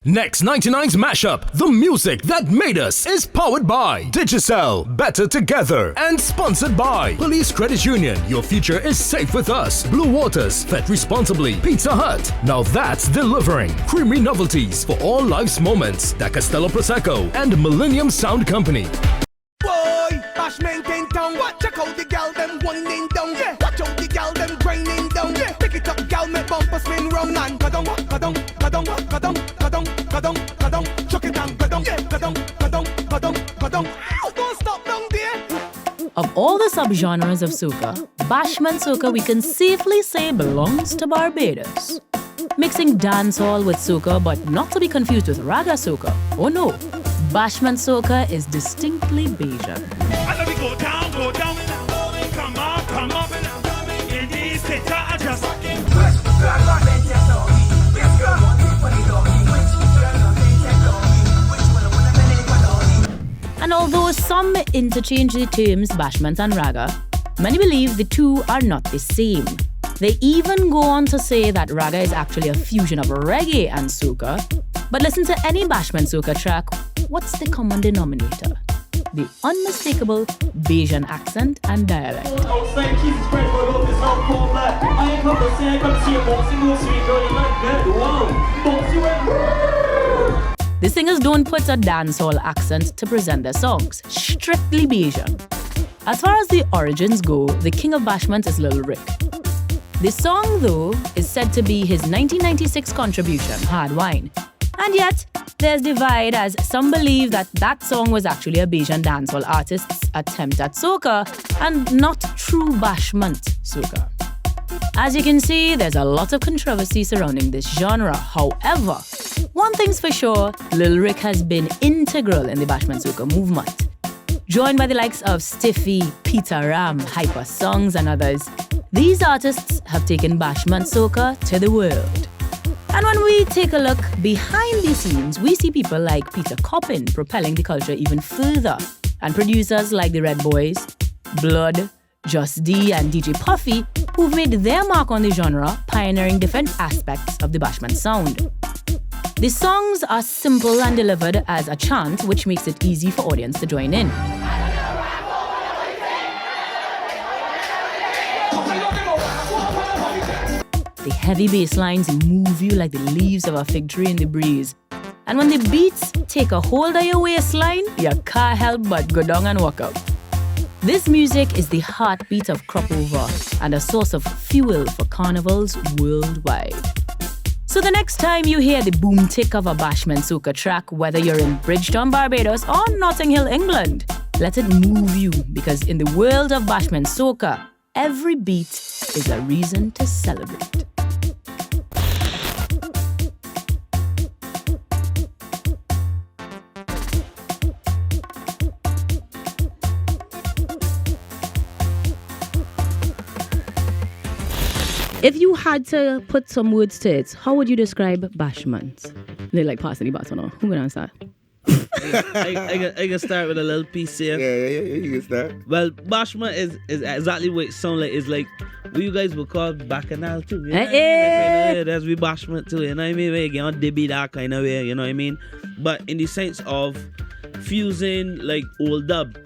Next 99's mashup, the music that made us, is powered by Digicel, Better Together, and sponsored by Police Credit Union. Your future is safe with us. Blue Waters, Fet Responsibly, Pizza Hut. Now that's delivering. Creamy novelties for all life's moments. Da Castello Prosecco and Millennium Sound Company. Boy, Bashment in town. Watch out the gal them winding down. Yeah. Watch out the gal them grinding down. Yeah. Pick it up, gal, make bumper spin round and kadong, kadong, kadong, kadong, kadong, kadong, kadong. Chuck it down, kadong, yeah, kadong, kadong, kadong, kadong. Ow, don't stop down there. Of all the subgenres of soca, Bashment Soca we can safely say belongs to Barbados. Mixing dancehall with soca, but not to be confused with raga soca. Oh no, Bashment Soca is distinctly Bajan. And let me go down, come up, in this picture, I just And although some interchange the terms bashment and raga, many believe the two are not the same. They even go on to say that raga is actually a fusion of reggae and soca. But listen to any Bashment Soca track, what's the common denominator? The unmistakable Bajan accent and dialect. outside Jesus Christ, but about this whole cold black. I ain't come to say, I come to see a boxing move, sweet girl, you like that, wow. Boxy went. The singers don't put a dancehall accent to present their songs, strictly Bajan. As far as the origins go, the king of Bashment is Lil Rick. The song, though, is said to be his 1996 contribution, Hard Wine. And yet, there's divide as some believe that that song was actually a Bajan dancehall artist's attempt at soca and not true Bashment Soca. As you can see, there's a lot of controversy surrounding this genre. However, one thing's for sure, Lil Rick has been integral in the Bashment Soca movement. Joined by the likes of Stiffy, Peter Ram, Hyper Songs and others, these artists have taken Bashment Soca to the world. And when we take a look behind the scenes, we see people like Peter Coppin propelling the culture even further, and producers like the Red Boys, Blood, Just D and DJ Puffy, who've made their mark on the genre, pioneering different aspects of the Bashment sound. The songs are simple and delivered as a chant, which makes it easy for audience to join in. The heavy bass lines move you like the leaves of a fig tree in the breeze. And when the beats take a hold of your waistline, you can't help but go down and walk up. This music is the heartbeat of crop over and a source of fuel for carnivals worldwide. So the next time you hear the boom tick of a Bashment Soca track, whether you're in Bridgetown, Barbados or Notting Hill, England, let it move you, because in the world of Bashment Soca, every beat is a reason to celebrate. If you had to put some words to it, how would you describe Bashment? They like passing the baton on. Who can answer? I can start with a little piece here. Yeah, you can start. Well, Bashment is exactly what it sounds like. It's like what you guys would call bacchanal too. You know what I mean? Yeah, that's we Bashment too. You know what I mean? We get on Dibby that kind of way. You know what I mean? But in the sense of fusing like old dub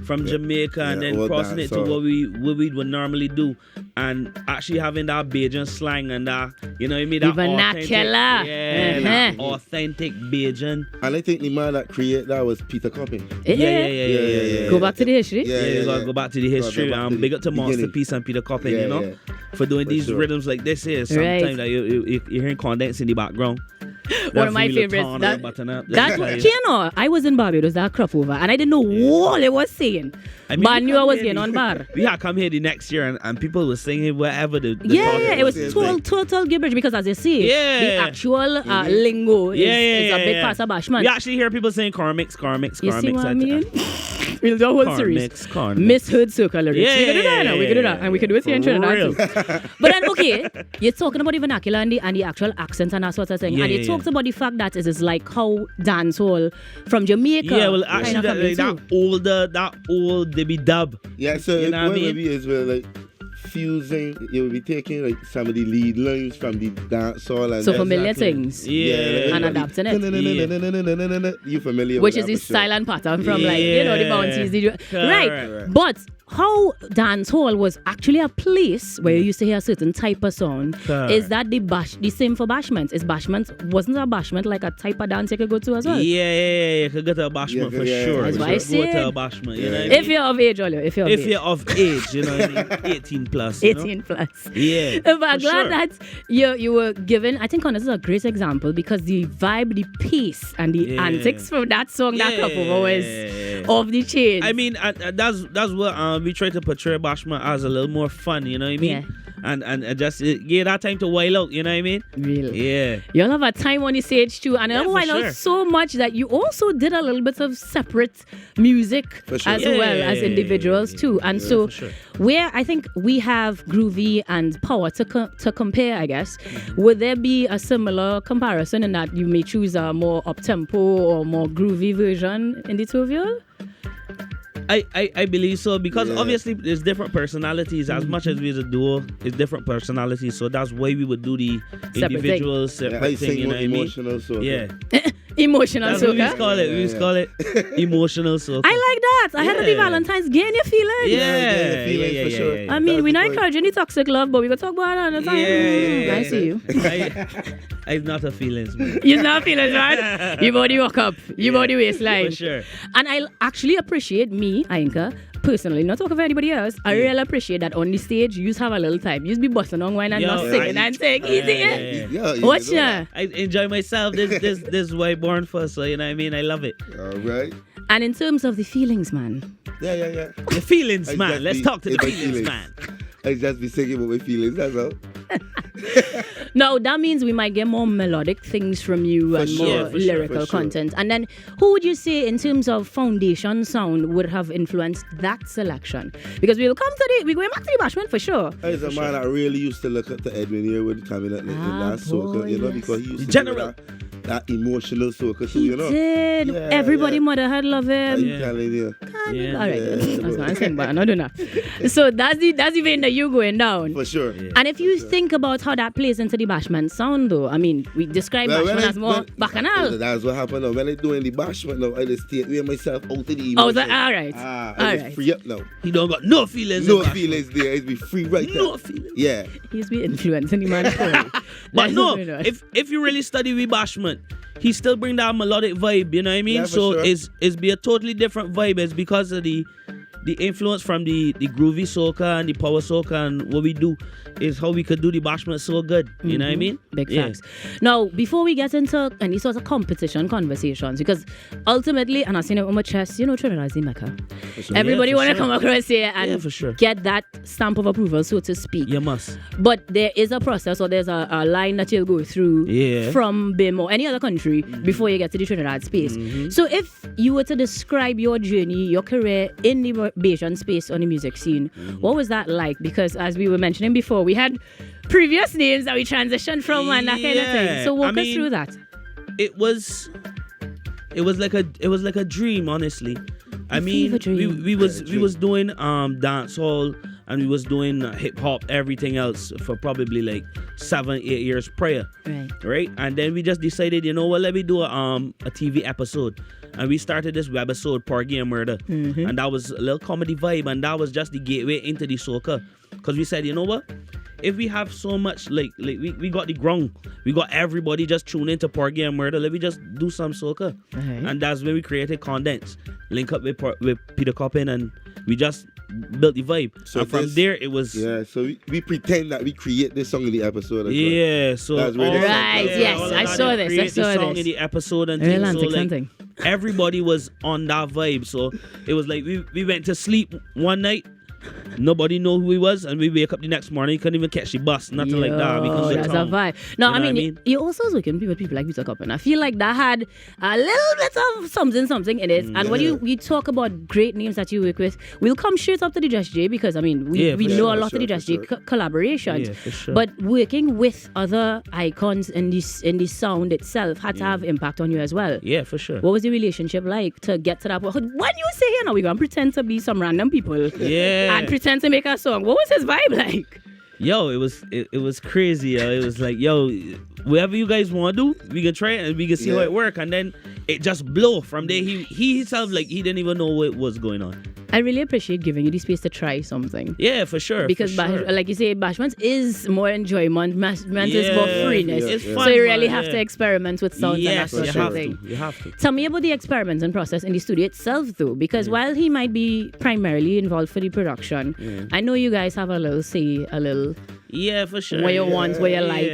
from Jamaica and then crossing it to what we would normally do, and actually having that Bajan slang and that, you know what I mean, that vernacular, that authentic Bajan. And I think the man that created that was Peter Coppin. Yeah. Go back to the history. You gotta go back to the history. Big up to Masterpiece and Peter Coppin, you know, for doing these rhythms like this here. Sometimes that you're hearing condensed in the background. One of my favorites. I was in Barbados, that crop over, and I didn't know what it was saying. But I knew I was getting on bar. We had come here the next year and people were singing wherever the it was total gibberish, because as you see, the actual lingo is a big part of Bashment. You actually hear people saying Carmix. You see what I mean? We'll do a whole series. Misheard soca lyrics. We can do that now. We can do that. And we can do it here in Trinidad too. But then, okay, you're talking about the vernacular and the actual accent and that sort of thing. And you talked about the fact that it is like how dancehall from Jamaica. Yeah, well, actually, that old Debbie dub. Yeah, so you know what maybe is like fusing. You would be taking like some of the lead lines from the dancehall and So familiar things. Yeah. And adapting it. You familiar Which with is the that for sure. style and pattern from like, you know, the bounties. Right. Correct. But how dancehall was actually a place where you used to hear a certain type of sound. Correct. Is that the same for bashment? Is bashment, wasn't a bashment like a type of dance you could go to as well? Yeah. You could go to a bashment for sure. That's why I Go said. to a bashment, you know what I mean? If you're of age, Olio, if you're of age, you know what I mean? 18 plus. You know? 18 plus. Yeah. But I'm for glad sure. that you were given, I think this is a great example because the vibe, the pace, and the antics from that song, that couple was off the chain. I mean, that's what we try to portray Bashment as a little more fun, you know what I mean? Yeah. And just give that time to while out, you know what I mean? Really? Yeah. You'll have a time on the stage too, and Yeah, you'll for while out sure. so much that you also did a little bit of separate music For sure. as well as individuals too. And so, for sure. where I think we have groovy and power to compare, I guess, would there be a similar comparison in that you may choose a more up-tempo or more groovy version in the two of you? I believe so because Yeah. obviously there's different personalities. As much as we're a duo, it's different personalities. So that's why we would do the Separate individual Yeah, separate I thing. sing You know more what I mean? emotional soca. Yeah, Emotional that's what we soca. call it. We Yeah. call it emotional soca. I like that. Ahead of the Yeah. Valentine's Day, you feel it? Yeah, feelings for sure. I mean, we're not That's the encouraging the toxic love, but we can talk about it another time. I see you. I'm not a feelings man. You're not feeling right. You body walk up. You body waistline. For sure. And I actually appreciate me, Ainka, personally, not talking for anybody else. I really appreciate that on the stage, you have a little time. You be busting on wine and Yo, not singing and saying, easy, yeah, yeah. yeah. Yeah, Watch you know ya. I enjoy myself. This is what I born for. So you know what I mean. I love it. All right. And in terms of the feelings, man. Yeah. The feelings, I man. just Let's be- talk to the it's my feelings, feelings. man. I just be singing with my feelings, that's all. Now, that means we might get more melodic things from you and sure, more for sure, lyrical for sure. content. And then, who would you say, in terms of foundation sound, would have influenced that selection? Because we're going back to the Bashment for sure. As a man, I really used to look up to Edwin here when coming in that soca, you know, yes. because he used to General. do that emotional soca too, He you know. did. Yeah, Everybody yeah. mother had love him. I'm telling you. Yeah. All right, Yeah. that's what I'm saying, but I'm not doing that. So that's the vein that you're going down. For sure. And if you think about how that plays into the Bashment sound, though, I mean, we describe Bashment as more bacchanal. That's what happened now. When I doing the Bashment now, I just take away myself out of the emotion. Oh, all right. I All just right. free up now. He don't got no feelings. No in that. feelings there. It's be free right there. No feelings. Yeah. He's be influencing the man. But Let's no, do that. if you really study with Bashment, he still bring that melodic vibe, you know what I mean? Yeah, for So sure. it's be a totally different vibe. It's because of the influence from the groovy soca and the power soca, and what we do is how we could do the Bashment so good. You know what I mean? Big Yeah. facts. Now, before we get into any sort of competition conversations, because ultimately, and I've seen it with my chest, you know, Trinidad is the Mecca. Everybody Yeah, for want to sure. come across here and Yeah, for sure. get that stamp of approval, so to speak. You must. But there is a process, or there's a line that you'll go through Yeah. from BIM or any other country before you get to the Trinidad space. So if you were to describe your journey, your career in the Bayesian space on the music scene, what was that like? Because as we were mentioning before, we had previous names that we transitioned from and that kind of thing. Yeah. So walk I us mean, through that. It was like a dream, honestly. I mean, fever dream. we was doing dancehall and we was doing hip hop, everything else for probably like 7-8 years prior, right? And then we just decided, you know what, let me do a TV episode, and we started this webisode, Porgy and Murder, and that was a little comedy vibe, and that was just the gateway into the soca, because we said, you know what, if we have so much, like we got the ground, we got everybody just tune into Porgy and Murder, let me just do some soca. And that's when we created Condense, link up with Peter Coppin, and we just built the vibe. So and from this- there, it was... Yeah, so we pretend that we create this song in the episode as well. Yeah, so... That's really all- Right, yeah, yes, all I of that, saw they this, I create the saw song this. in the episode and Real things, so antics, like, something. everybody was on that vibe, so it was like we went to sleep one night, nobody know who he was, and we wake up the next morning, couldn't even catch the bus, nothing like that, because of the That's a town. vibe. No, You know I what mean, you also was working with people like Peter Coppin. I feel like that had a little bit of something in it. And when you talk about great names that you work with, we'll come straight up to the Just J, because I mean, we Yeah, for know sure, a lot for of the sure, Just J for sure. collaborations. Yeah, for sure. But working with other icons in the sound itself had to have impact on you as well. Yeah, for sure. What was the relationship like to get to that point? When you say here now, we're going to pretend to be some random people. Yeah. and pretend to make a song. What was his vibe like? Yo, it was crazy, yo. It was like, yo, whatever you guys want to do, we can try it and we can see how it work. And then it just blow. From there, he himself, like, he didn't even know what was going on. I really appreciate giving you the space to try something. Yeah, for sure. Because, like you say, Bashment is more enjoyment. Bashment is more freeness. It's fun, so you really man, have to experiment with sounds and that sort of thing. You have to. Tell me about the experimenting process in the studio itself, though. Because while he might be primarily involved for the production, I know you guys have a little say, a little... Yeah, for sure. Where you want, where you like.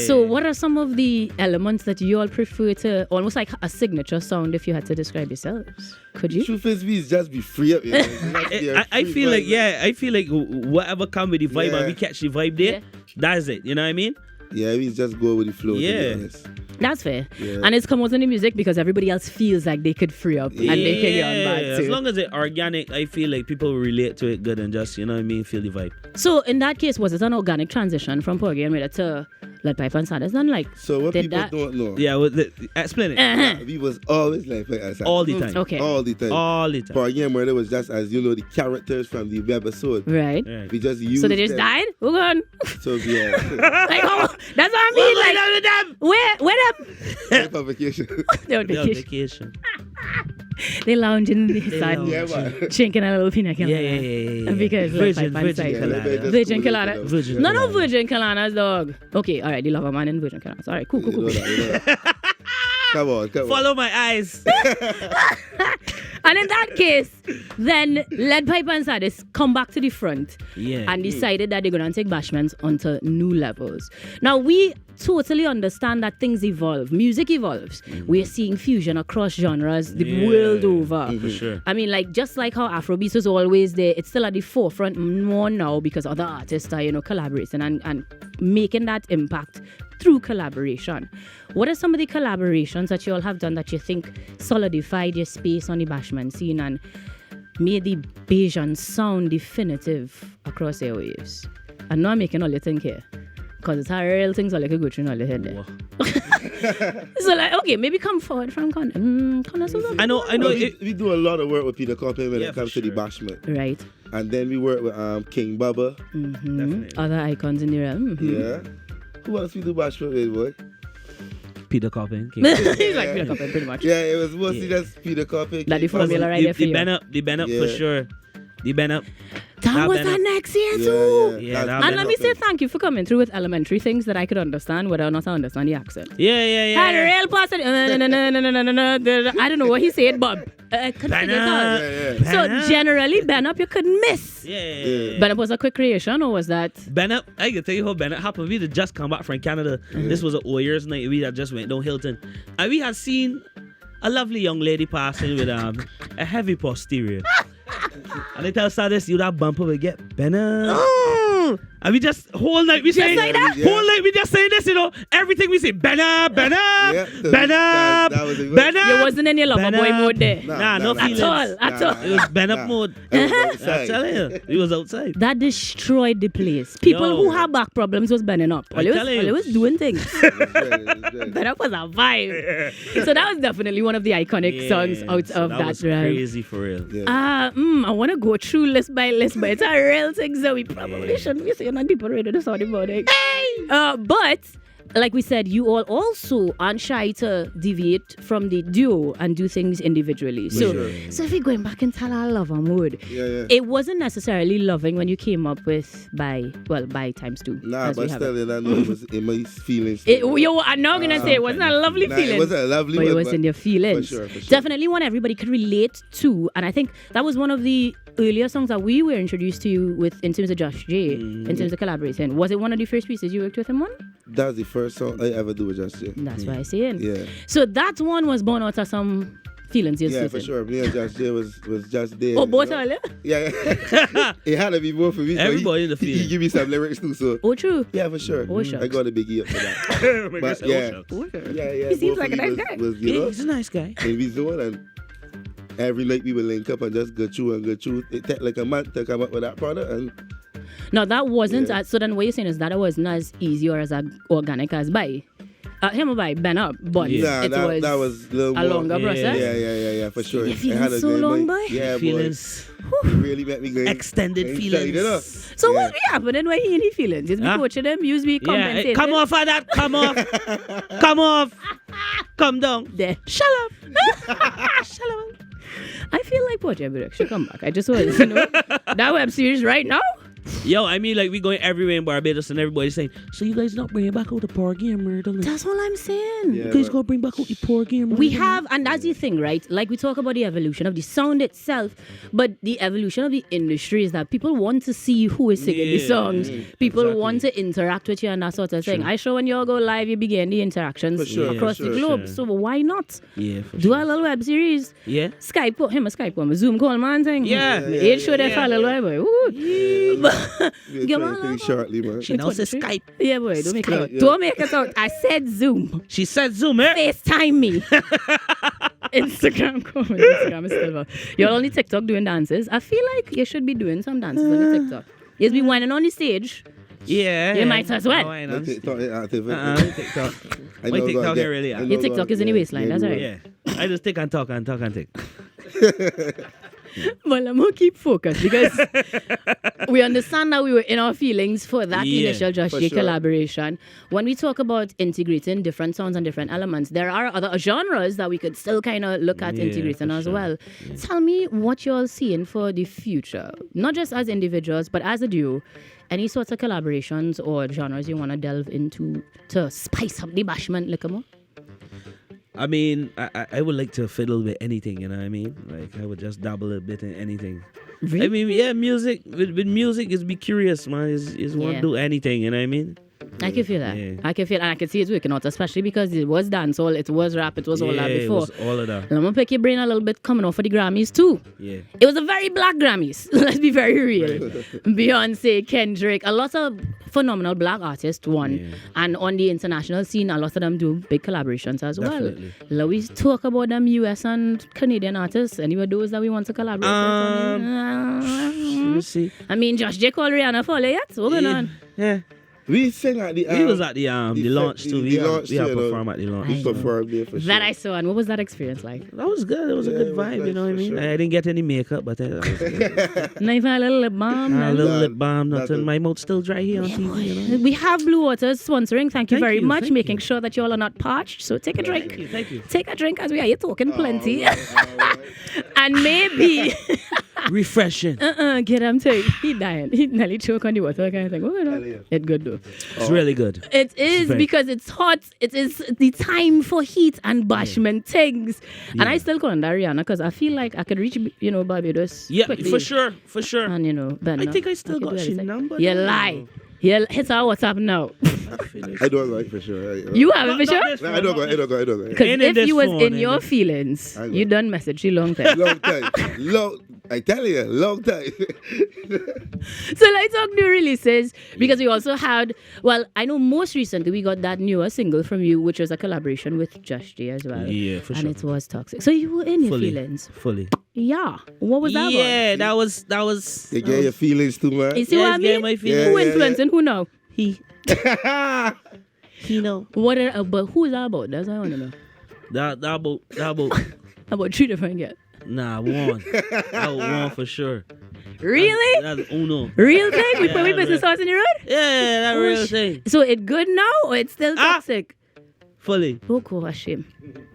So what are some of the elements that you all prefer to, almost like a signature sound if you had to describe yourselves? Could you? Truth is, we just be free up. You know? I feel like whatever come with the vibe and we catch the vibe there, that's it. You know what I mean? Yeah, we just go with the flow. Yeah. To be honest. That's fair. Yeah. And it's come out in the music because everybody else feels like they could free up and they can get on bad too. As long as it's organic, I feel like people will relate to it good and just, you know what I mean, feel the vibe. So in that case, was it an organic transition from Porgy and Raider to Leadpipe and Saddis? Then like, so what people don't know. Yeah, well, explain it. We was always Leadpipe and Saddis. All the time. Okay. All the time. Porgy and Raider was just, as you know, the characters from the episode. Right. We just used So they just died? Who gone? So yeah. Like, oh, that's what I mean. Like, where them? On vacation. They're on vacation. They lounge in the sun, drinking a little pina colada. Yeah. Because Virgin colada. Virgin colada. No Virgin coladas, dog. Okay, all right. The lover man and Virgin coladas. All right, cool. Come on. Follow my eyes. And in that case, then Leadpipe and Saddis come back to the front and decided that they're going to take Bashment onto new levels. Now, we totally understand that things evolve. Music evolves. We're seeing fusion across genres the world over. For sure. I mean, like, just like how Afrobeats was always there, it's still at the forefront more now because other artists are, collaborating and making that impact through collaboration. What are some of the collaborations that you all have done that you think solidified your space on the Bashment scene and made the Bajan sound definitive across airwaves? I'm not making all you think here, because it's how real things are like a good thing all your head there. So like, okay, maybe come forward from Connor. I know. We do a lot of work with Peter Coppin when it comes to the Bashment. Right. And then we work with King Bubba. Other icons in the realm. Yeah. Who else we do Bashment with, boy? Peter Coppin. He's like Peter Coppin, pretty much. Yeah, it was mostly just Peter Coppin. That the formula right there for you. The Ben up for sure. The Ben up. That was that next year too. Yeah, and let me say thank you for coming through with elementary things that I could understand whether or not I understand the accent. Yeah. Had a real person. I don't know what he said, Bob. I couldn't figure it out. So generally, Ben Up you couldn't miss. Yeah. Ben Up was a quick creation, or was that? Ben Up, I can tell you how Ben Up happened. We had just come back from Canada. This was an Oyers night. We had just went down Hilton, and we had seen a lovely young lady passing with a heavy posterior. And they tell Saddis, you that bumper will get better. And we just whole night we say like that? Whole night we just say this, everything we say better. You wasn't in your lover boy mode there. No feelings. At all. It was Ben Up mode. I'm telling you, he was outside. That destroyed the place. People who have back problems was burning up. All it was doing things. Ben Up was a vibe. So that was definitely one of the iconic songs out of that was round. crazy for real. I want to go through list by list, but it's a real thing, so we probably shouldn't be saying that people ready to start about it. But like we said, you all also aren't shy to deviate from the duo and do things individually. So if we're going back into our lover mode, it wasn't necessarily loving when you came up with by times two. Nah, but still, I know it was in my feelings. I'm not going to say it wasn't a lovely feeling. It wasn't a lovely but it was in your feelings. For sure. Definitely one everybody could relate to. And I think that was one of the earlier songs that we were introduced to you with in terms of Josh J, in terms of collaboration. Was it one of the first pieces you worked with him on? That was the first song I ever do with Josh J. That's why I say it. Yeah. So that one was born out of some feelings you're for sure. Me and Josh J was just there. Oh, both of you? Yeah. It had to be more for me. Everybody in the field. He give me some lyrics too, so. Oh, true. Yeah, for sure. Oh, shucks. I got a biggie up for that. But yeah. He seems like a nice guy. He's a nice guy. And we zone, and every night we would link up and just go through. It took like a month to come up with that product, and no, that wasn't. So then what you're saying is that it wasn't as easy or as organic as by. him by Ben Up, but Nah, that was a little a more. longer process. Yeah, for sure. Your It feelings had a so good long, mic. boy? Yeah, boy. Feelings. It really met me going. Extended going feelings. tight, you know? So Yeah. what be happening when he feelings? Is me Huh? coaching them, use me Yeah, compensating? come off of that. Come off. Come off. Come down. There. Shut up. Shut up. I feel like Portia Burek should come back. I just want to know that web series right now. Yo, I mean, like, we going everywhere in Barbados and everybody's saying, so you guys not bringing back out the porgy and murder? That's all I'm saying. Yeah, You guys but- gonna bring back out the porgy and murder? We have, and that's the thing, right? Like we talk about the evolution of the sound itself, but the evolution of the industry is that people want to see who is singing the Yeah, songs. People want to interact with you and that sort of thing. I sure when you all go live, you begin the interactions For sure, across for the sure, globe. sure. So why not Yeah, for do sure. a little web series? Yeah. Skype, put him a Skype one, a Zoom call, man thing. Yeah. It show that fella, boy. Woo. We're Come trying on, pretty shortly, man. She now says Skype. Yeah, boy, don't make it out. Yeah. Don't make it out. I said Zoom. She said Zoom, eh? FaceTime me. Instagram comment. Instagram is still up. You're only TikTok doing dances. I feel like you should be doing some dances on the TikTok. You'll be whining on the stage. Yeah. You might as well. Why The not? TikTok ain't active. TikTok. I My know TikTok God, ain't really I active. know Your TikTok God, is in the yeah, waistline, yeah, that's you right. Yeah. I just take and talk and talk and take. Well, I'm going to keep focused because we understand that we were in our feelings for that Yeah, initial Josh for J sure. collaboration. When we talk about integrating different sounds and different elements, there are other genres that we could still kind of look at Yeah, integrating for as sure. well. Tell me what you're seeing for the future, not just as individuals, but as a duo. Any sorts of collaborations or genres you want to delve into to spice up the bashment little more? I mean, I would like to fiddle with anything, you know what I mean? Like, I would just dabble a bit in anything. Really? I mean, yeah, music, with music is be curious, man. Is want Yeah. to do anything, you know what I mean? I can feel that. Yeah. I can feel, and I can see it's working out, especially because it was dancehall, it was rap, it was all that Yeah, it before. was all of that. And I'm gonna pick your brain a little bit coming off for the Grammys too. Yeah. It was a very black Grammys. Let's be very real. Beyonce, Kendrick, a lot of phenomenal black artists won. Yeah. And on the international scene, a lot of them do big collaborations as Definitely. well. Let's talk about them US and Canadian artists. Any of those that we want to collaborate Let me with? see. I mean, Josh J called Rihanna for yet? What's going on? Yeah. We sing at the. We was at the launch too. We launch have too, you know. performed at the launch. We performed there for sure. That I saw. And what was that experience like? That was good. It was a Yeah, good it was vibe, you nice know what I for mean? sure. I didn't get any makeup, but that was good. Not even a little lip balm. A little Nah, lip balm, nothing. nothing. My mouth still dry here on TV, you know? We have Blue Waters sponsoring. Thank you Thank very you, much. thank Making you. sure that you all are not parched. So take a drink. Thank you. Take a drink as we are here talking plenty. All right. And maybe, Refreshing. get him too. He dying. He nearly choke on the water kind of thing. Oh, no. yeah. It's good though. It's really good. It is very- because it's hot. It is the time for heat and bashment things. And I still call on Rihanna because I feel like I could reach, Barbados. Yeah, quickly. for sure. For sure. And, Ben, I think I still could got do she anything. number. You though. lie. You hit our WhatsApp now. I don't like for sure. You have it for sure? this Nah, phone, I don't not go. this- Because Ain't in if this you was phone, in ain't your it? feelings, I you will. done message you long time. Long time. I tell you, long time. So let's talk new releases because we also had, well, I know most recently we got that newer single from you, which was a collaboration with Josh J as well. Yeah, for and sure. it was toxic. So you were in your Fully. feelings. Fully. Yeah. What was that Yeah, about? that was. You get your feelings too, man. You see Yeah, what I it's getting mean? my feelings. Who Yeah, yeah, influencing who now? He. He know. But who is that about? That's what I want to know. That about. About 3 different girls. Nah, one. That was one for sure. Really? That's uno. Real thing? We put Yeah, we business man. house in the road? Yeah, that Oh, real thing. So it good now or it's still Ah. toxic? Fully. Oh, cool, a shame.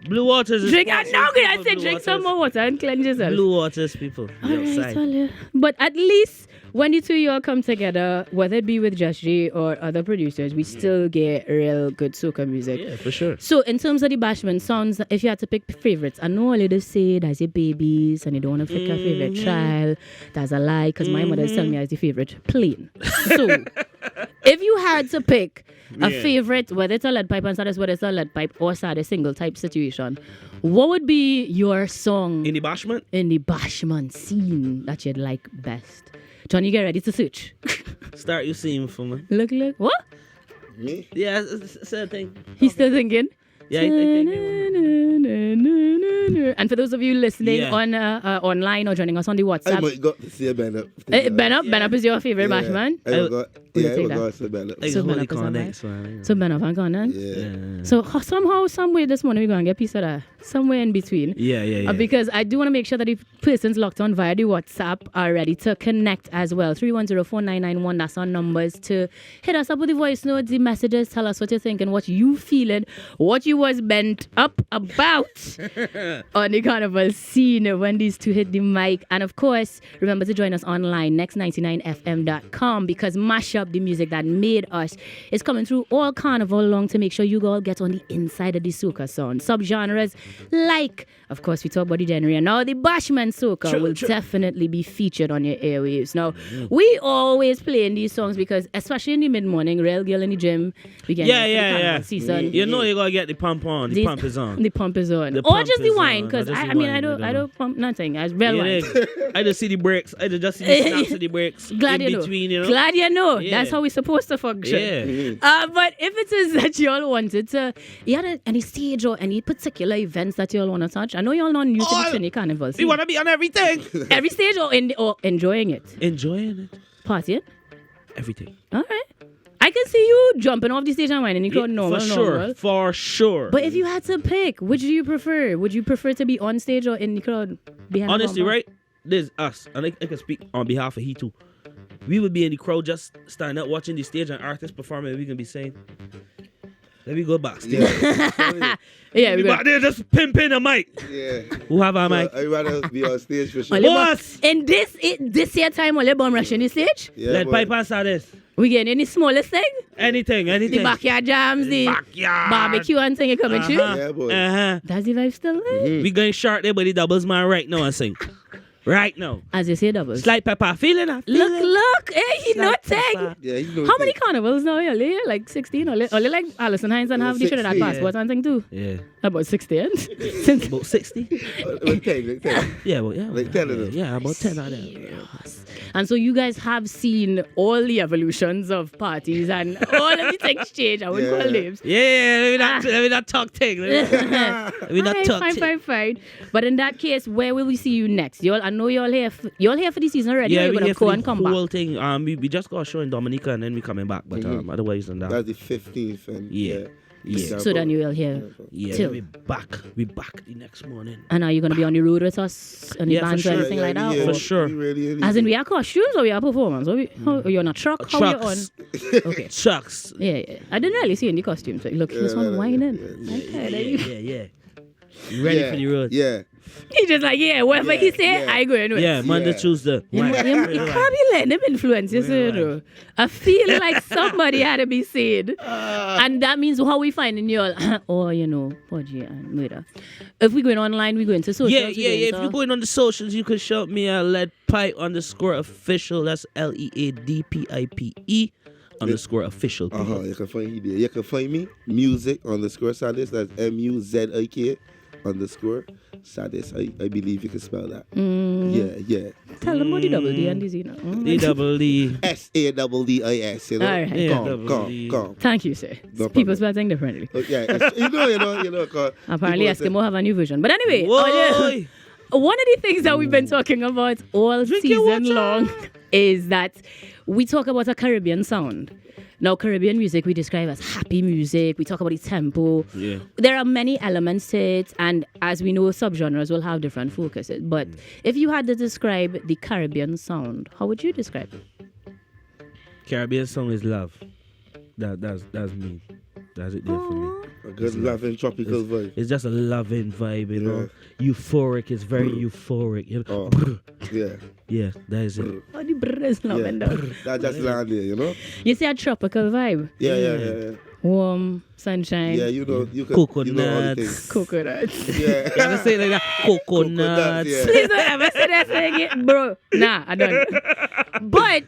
Blue Waters is Drink, no, sponsored I people, said Blue drink some Waters. more water and cleanse yourself. Blue Waters people. All right, outside. well, yeah. But at least when the two of you all come together, whether it be with Josh J or other producers, we still get real good soca music. Yeah, for sure. So in terms of the bashment sounds, if you had to pick favorites, I know all you just say that's your babies and you don't want to pick a favorite child. That's a lie because my mother tell me as the favorite plain. So if you had to pick a favorite, whether it's a Leadpipe and Saddis, whether it's a Leadpipe or Saddis single type situation, what would be your song In the bashment? in the bashment scene that you'd like best? Johnny, get ready to search. Start you seeing for me. Look. What? Me? Yeah, it's a thing. He's still thinking. Yeah, I think. And for those of you listening Yeah. on online or joining us on the I WhatsApp, might got to see a band up. Ben Up is your favorite bashment. I got Who Yeah, you it take was that? God said better. Like So holy Ben up is connects, somewhere? man. So Ben up and Conan. Yeah. So somehow, some way this morning we're going to get a piece of that. Somewhere in between. Yeah. Because I do want to make sure that if persons locked on via the WhatsApp are ready to connect as well. 310-4991, that's our numbers to hit us up with the voice notes, the messages, tell us what you're thinking, what you feeling, what you was bent up about on the carnival scene when these two hit the mic. And of course, remember to join us online, next99fm.com, because Mashup, the music that made us, is coming through all carnival long to make sure you all get on the inside of the soca sound. Subgenres like, of course, we talk about the genre, and now the Bashment Soca will definitely be featured on your airwaves. Now, we always play in these songs because, especially in the mid-morning, Real Girl in the gym, we get Yeah. season. You know you gotta get the pump on. The pump is on. The pump is on. The Or pump just the is wine, on. because Or just the I mean, wine, I don't pump nothing. I real wine. I just see the breaks. I just see the snaps of the breaks Glad in you know. between, you know. Glad you know. Yeah. That's how we're supposed to function. Yeah. But if it is that you all wanted to, you had any stage or any particular events that you all want to touch? I know you all not new to the Trinity Carnival. We wanna be on everything. Every stage or enjoying it? Enjoying it. Partying? Everything. All right. I can see you jumping off the stage and whining. You crowd normal. For sure. But if you had to pick, which do you prefer? Would you prefer to be on stage or in the crowd behind Honestly, the bumper? right? There's us, and I can speak on behalf of he too. We would be in the crowd just standing up watching the stage and artists performing. We can be saying, "Let me go backstage." Yeah. Yeah, we We got back there just pimping a mic. Yeah. Who have our mic? I'd rather be on stage for sure. Only Boss! in this year time, only bomb rushing the stage. Yeah, Leadpipe Saddis. We getting any smallest thing? Anything. The backyard jams, the Backyard. barbecue and thing you coming through. Yeah, boy. That's the vibe still there. We going short there, but the doubles man right now and sing. Right now. As you say, doubles. Slight pepper. Feeling it. Look, hey, he not thing. Yeah, you know. How many carnivals now? Only like 16? Only like Alison Hines and have the Trinidad 16, passport and thing too. Yeah. About 16. Since About 60. Like 10. Yeah, well, yeah. Like 10 of them. Yeah, about 10 of them. And so you guys have seen all the evolutions of parties and all of the things change. I wouldn't Yeah. call names. Yeah, let me not talk thing. Let me not talk thing. Fine. But in that case, where will we see you next? I know y'all here for the season already. Yeah, or you're we gonna here go for and the come whole back. thing. We just got a show in Dominica and then we coming back. But otherwise than that, That's the 15th. And Yeah. So then you will hear. yeah, till. we back. We back the next morning. And are you gonna be on the road with us on the Yeah, for bands or sure. anything like that? yeah, Or- For sure. We really As in we are costumes or we are performance? How you're on a truck? How you on? Trucks. Okay. Trucks. Yeah. I didn't really see any costumes. Like, look, this one whining. Yeah. You ready for the road? Yeah. He just like, whatever he say, yeah. I go in with. Yeah, Monday, Yeah. Tuesday. You can't be letting him influence you, sir, though. I feel like somebody had to be said. And that means how we finding you all, Podgy and murder. If we going online, we going to socials. Yeah. we If going you're going on the socials, you can shout me at Leadpipe_official. That's LEADPIPE _official. You can find me there. You can find me music_Saddis. That's MUZIK _Saddis. I believe you can spell that. Yeah. Tell them about the double D and the Z now. DDD. SADDIS. You know. All right. Yeah, Come. Thank you, sir. No People problem. spell things differently. Yeah. You know. 'Cause Apparently, people say- Eskimo have a new version. But anyway, Whoa. one of the things that we've been talking about all Drink your season water. long is that we talk about a Caribbean sound. Now, Caribbean music we describe as happy music. We talk about the tempo. Yeah. There are many elements to it, and as we know, subgenres will have different focuses. But if you had to describe the Caribbean sound, how would you describe it? Caribbean song is love. That's me. That's it there for me. A good loving tropical vibe. It's just a loving vibe, you know. Euphoric. It's very euphoric. You know? Yeah. Yeah, that is it. Oh, the brr is loving Yeah. down. That just land there, you know? You see a tropical vibe. Yeah. Warm, sunshine, Yeah, you know all the Coconuts. things. coconuts. Yeah. You ever say it like that? Coconuts. yeah. Please don't ever say that thing again, bro. Nah, I don't. But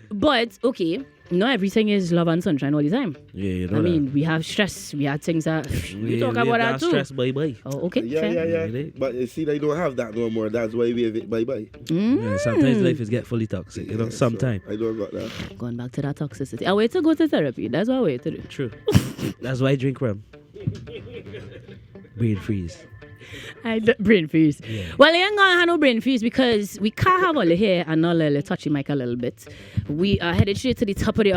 okay, not everything is love and sunshine all the time. Yeah, you know I mean, we have stress. We have things that we talk about that too. Stress, bye. Oh, okay. Yeah. Really? But you see, they don't have that no more. That's why we have it bye-bye. Yeah, sometimes life is get fully toxic, you know. So Sometimes. I don't got that. Going back to that toxicity. I wait to go to therapy. That's what I wait to do. True. That's why I drink rum. Brain freeze. Brain freeze. Yeah. Well, I ain't gonna have no brain freeze because we can't have all the hair and all the touchy mic a little bit. We are headed straight to the top of the...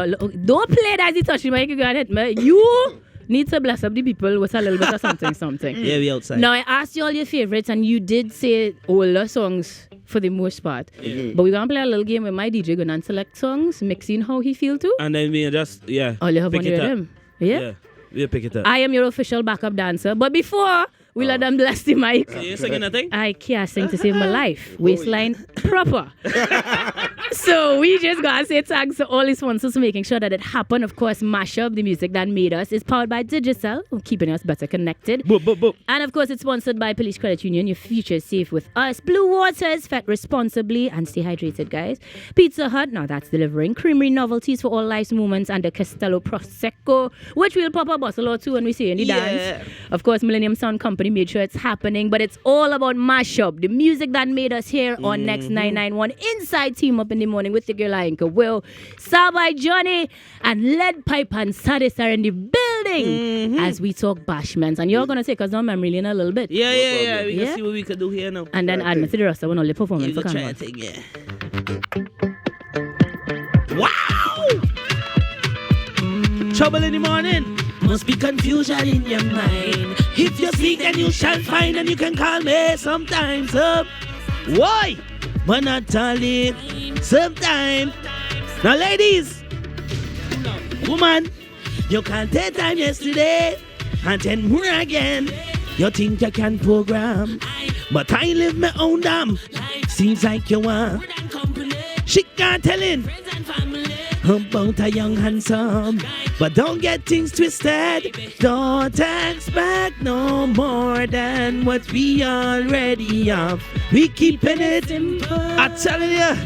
Don't play that as the touchy mic, you got it, man. You need to bless up the people with a little bit of something. Yeah, we outside. Now, I asked you all your favorites and you did say older songs for the most part. Mm-hmm. But we're going to play a little game with my DJ, going to select songs, mixing how he feel too. And then we just, all you have on your rhythm. Yeah? We'll pick it up. I am your official backup dancer. But before we let them bless the mic. So you're singing nothing? I can't sing to save my life. Waistline proper. So we just gotta say thanks to all the sponsors for making sure that it happened. Of course, Mashup, the music that made us, is powered by Digicel, keeping us better connected. Boop, boop, boop. And of course, it's sponsored by Police Credit Union. Your future is safe with us. Blue Waters, fed responsibly and stay hydrated, guys. Pizza Hut, now that's delivering creamery novelties for all life's moments, and the Castello Prosecco, which we'll pop a bottle or two when we see you in the dance. Of course, Millennium Sound Company made sure it's happening, but it's all about Mashup, the music that made us here on Next 991 Inside Team Up in the Morning with the girl Inka Will, Star by Johnny, and Leadpipe Saddis are in the building as we talk bashments. And you're gonna take us down memory lane a little bit. Yeah. We can see what we can do here now. And then add me to the rest of when all the performance for carnivals. Wow! Trouble in the morning. Must be confusion in your mind. If you seek, then you shall find, and you can call me sometimes up. Why? But not all it. Sometimes. Now, ladies, woman, you can't take time yesterday and 10 more again. You think you can program, but I live my own damn. Seems like you want. She can't tell it about a young handsome, but don't get things twisted. Don't expect no more than what we already have. We keeping it simple. I'm telling you.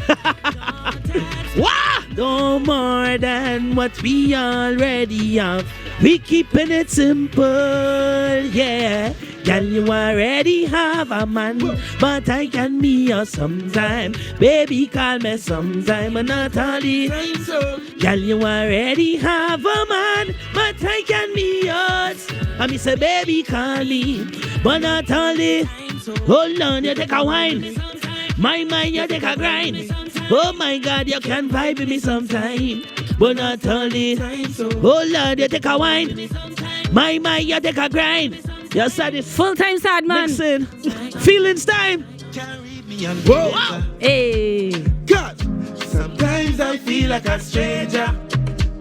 Wow! No more than what we already have. We keeping it simple, yeah. Girl, you already have a man, but I can be yours sometime. Baby, call me sometime, but not all the time. Girl, you already have a man, but I can be yours. And me say, baby, call me, but not all the time. Hold on, you take a wine. My mind, you take a grind. Oh my God, you can vibe with me sometime, but not all the time. Hold on, you take a wine. My mind, you take a grind. Yes, that is full-time sad man. Listen, feelings time. Whoa. Hey. God, sometimes I feel like a stranger.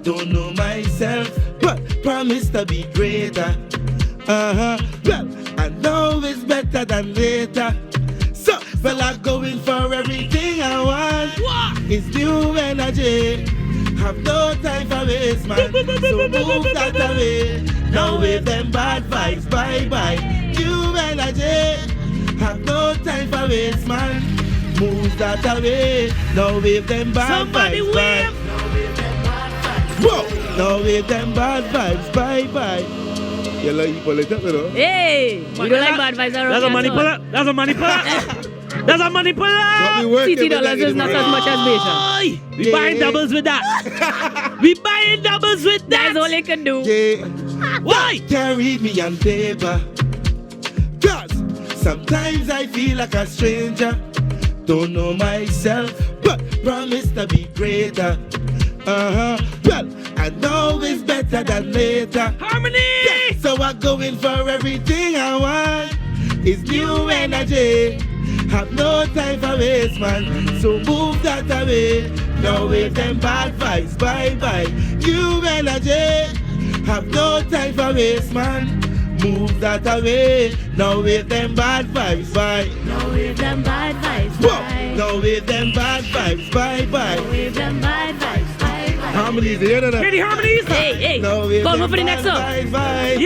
Don't know myself, but promise to be greater. Well, I know it's better than later. So, well, I'm going for everything I want. What? It's new energy. Have no time for waste, man. So move that away. Now with them bad vibes, bye-bye. New energy. Have no time for waste, man. Move that away. Now with them bad vibes, bye. Now with them bad vibes. Whoa! Now with them bad vibes, bye-bye. You like people like that, you know? Hey! We don't like bad vibes around. That's a manipulator. That's a manipulator. That's a manipulator. $60 is not as much as Beja. We buying doubles with that. We buying doubles with that. That's all they can do. Yeah. Why? Can't read me on paper. Cause sometimes I feel like a stranger. Don't know myself, but promise to be greater. Well, I know it's better than later. Harmony! Yeah, so I'm going for everything I want. It's new energy. Have no time for waste, man. So move that away. Now with them bad vibes, bye-bye. New energy. Have no time for waste, man. Move that away. Now with them bad vibes, bye. Now with them bad vibes, bye. Now with them bad vibes, bye-bye. Now with them bad vibes, bye. Harmonies, you hear that? Hear the harmonies? Hey. Come on for the next song. Hear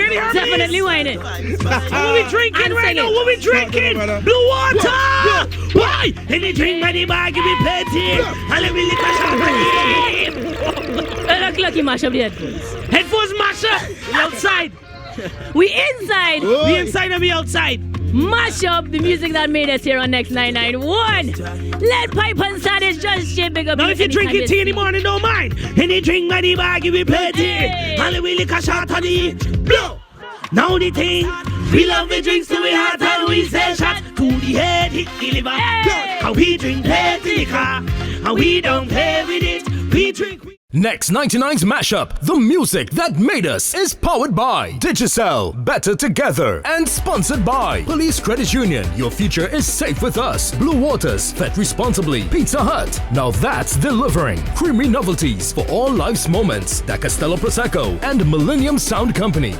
the harmonies? Definitely whining. What we drinking right now? What we drinking? Blue water! Why? Any drink by the bar, give me plenty. And let me lick my champagne. Lucky mash up the headphones. Headphones mash up. We outside. We inside. We inside and we outside. Mash up the music that made us here on Next 991. Leadpipe Saddis, just shit big up. Now if you drinking tea in the morning, don't mind. Any drink by the bar, give me plenty. And let me lick a shot of the blow. Now the thing, We love the drinks to we heart and we say shot. To the head, hit the liver. And we drink plenty liquor. And we don't play with it. We drink. Next 99's mashup, the music that made us, is powered by Digicel, Better Together, and sponsored by Police Credit Union. Your future is safe with us. Blue Waters, Fet Responsibly, Pizza Hut. Now that's delivering. Creamy novelties for all life's moments. Da Castello Prosecco and Millennium Sound Company.